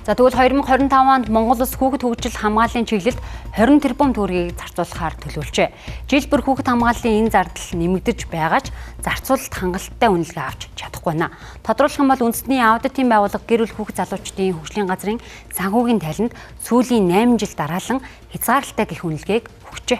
За тэгвэл 2025 онд Монгол Улс хүүхэд хөгжил хамгааллын чиглэлд 20 тэрбум төгрөгийг зарцуулахаар төлөвлөжээ. Жил бүр хүүхэд хамгааллын энэ зардал нэмэгдэж байгаа ч зарцуулалт хангалттай үнэлгээ авч чадахгүй байна. Тодруулах юм бол үндэсний аудитын байгууллага гэр бүл хүүхэд залуучдын хөгжлийн газрын санхүүгийн тайланд сүүлийн 8 жил дараалан хязгаарлалтай гэх үнэлгээг өгчээ.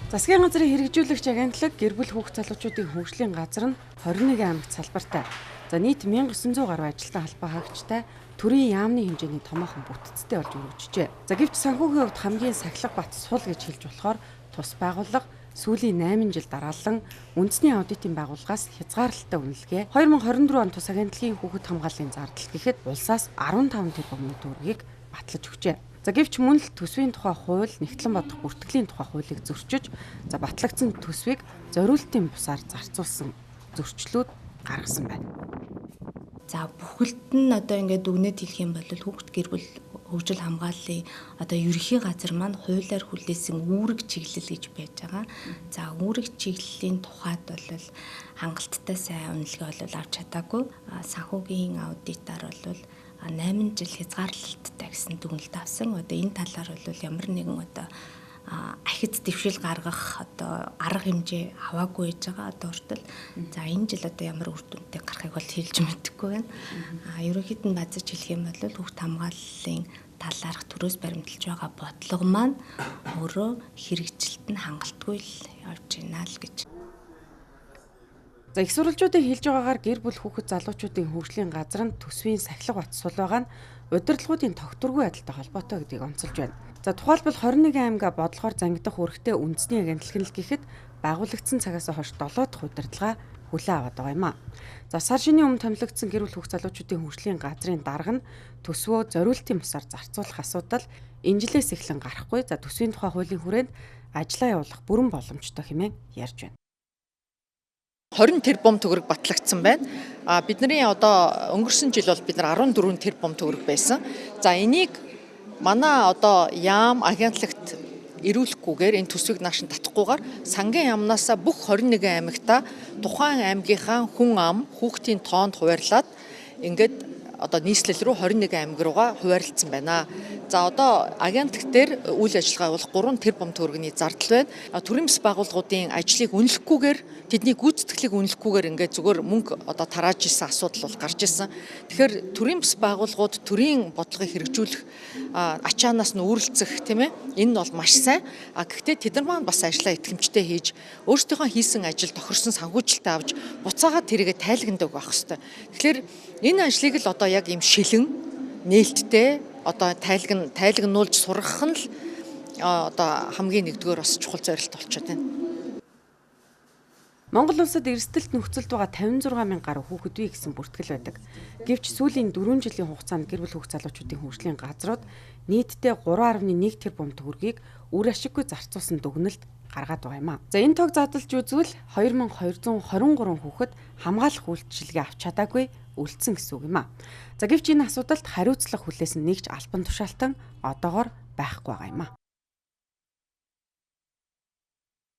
Засгийн газрын хэрэгжүүлэгч агентлаг гэр бүл хүүхэд залуучдын хөгжлийн газар нь 21 аймагт салбартай. За нийт 1900 гаруй ажилтан албаа хаагчтай төрийн яамны хэмжээний томоохон бүтцтэй болж өргөжжээ. За гэвч санхүүгийн хувьд хамгийн сахилга бат сул гэж хэлж болохоор тус байгууллага сүүлийн 8 жил дараалан үндэсний аудитын байгууллагаас хязгаарлалтай үнэлгээ 2024 он тус агентлагийн хүүхэд хамгааллын зардал гэхэд улсаас 15 тэрбум төгрөгийг батлаж өгчээ. За гэвч мөн л төсвийн тухай хууль, нэгтлэн бодох бүртгэлийн тухай хуулийг зөрчиж, за батлагдсан төсвийг зориултын бусаар зарцуулсан зөрчлүүд гаргасан байна. За бүхэлд нь одоо ингээд дүгнэж хэлэх юм бол хүүхэд гэр бүл хөгжил хамгааллын одоо ерөнхий газар маань хуулиар хүлээсэн үүрэг чиглэл гэж байж байгаа. За үүрэг чиглэлийн тухайд бол хангалттай сайн үнэлгээ бол авч чадаагүй. Санхүүгийн аудитаар бол 8 жил хязгаарлалттай гэсэн дүгнэлт авсан. Одоо энэ талаар бол ямар нэгэн одоо ахиц дэвшил гаргах одоо арга хэмжээ аваагүй байж байгаа одоо хүртэл. За энэ жил одоо ямар үр дүнтэй гарахыг бол хэлж мэдэхгүй байна. Ерөнхийд нь базаж хэлэх юм бол хүүхэд хамгааллын талаарх төрөөс баримталж байгаа бодлого маань өөрөө хэрэгжилт нь хангалтгүй л явж байна л гэж. За их сурвалжуудын хэлж байгаагаар гэр бүл хүүхэд залуучуудын хөгжлийн газар нь төсвийн сахилга бат сул байгаа нь удирдлагуудын тогтворгүй байдалтай холбоотой гэдгийг онцолж байна. За тухайлбал 21 аймгаа бодлогоор зангидах үүрэгтэй үндэсний агентлаг нь л гэхэд байгуулагдсан цагаас хойш 7 дахь удирдлага хүлээн аваад байгаа юм а. За сар шинийн өмнө томилогдсон гэр бүл хүүхэд залуучуудын хөгжлийн газрын дарга нь төсвөө зориултын бусаар зарцуулах асуудал энэ жилээс эхлэн гарахгүй. За төсвийн тухай хуулийн хүрээнд ажиллаа явуулах бүрэн боломжтой хэмээн ярьж байна. 20 тэрбум төгрөг батлагдсан байна. Бидний одоо өнгөрсөн жил бол бид нар 14 тэрбум төгрөг байсан. За энийг манай одоо яам агентлагт ирүүлэхгүйгээр энэ төсвийг нааш нь татахгүйгээр сангийн яамнаасаа бүх 21 аймагта тухайн аймгийнхаа хүн ам хүүхдийн тоонд хуваарлаад ингээд одоо нийслэл рүү 21 аймаг руугаа хуваарлцсан байна. За одоо агентлагт дээр үйл ажиллагаа явуулах 3 тэрбум төгрөгийн зардал байна. Төрийн бас байгууллагуудын ажлыг үнэлэхгүйгээр тэдний гүйцэтгэлийг үнэлэхгүйгээр ингээд зүгээр мөнгө одоо тарааж исэн асуудал бол гарч исэн. Тэгэхээр төрийн бас байгууллагууд төрийн бодлогыг хэрэгжүүлэх ачаанаас нь үрэлцэх тийм ээ. Энэ нь бол маш сайн. Гэхдээ тэд нар маань бас ажлаа итгэмжтэй хийж өөрсдийнхөө хийсэн ажил тохирсон санхүүжилтээ авч буцаагаад тэрийгэ тайлагнадаг байх хэвээр. Тэгэхээр энэ ажлыг л одоо яг ийм шилэн нээлттэй одоо тайлагнуулж сургах нь л одоо хамгийн нэгдүгээр бас чухал зорилт болчиход байна. Монгол улсад эрсдэлт нөхцөлд байгаа 56 мянган гаруй хүүхэд бий гэсэн бүртгэл байдаг. Гэвч сүүлийн 4 жилийн хугацаанд гэр бүл хүүхэд залуучдын хөгжлийн газрууд нийтдээ 3.1 тэрбум төгрөгийг үр ашиггүй зарцуулсан дүгнэлт гаргаад байгаа юм а. За энэ тог задлж үзвэл 2223 хүүхэд хамгаалах үйлчилгээ авч чадаагүй үлдсэн гэсэн үг юм а. За гэвч энэ асуудалд хариуцлага хүлээсэн нэг ч албан тушаалтан одоогоор байхгүй байгаа юм а.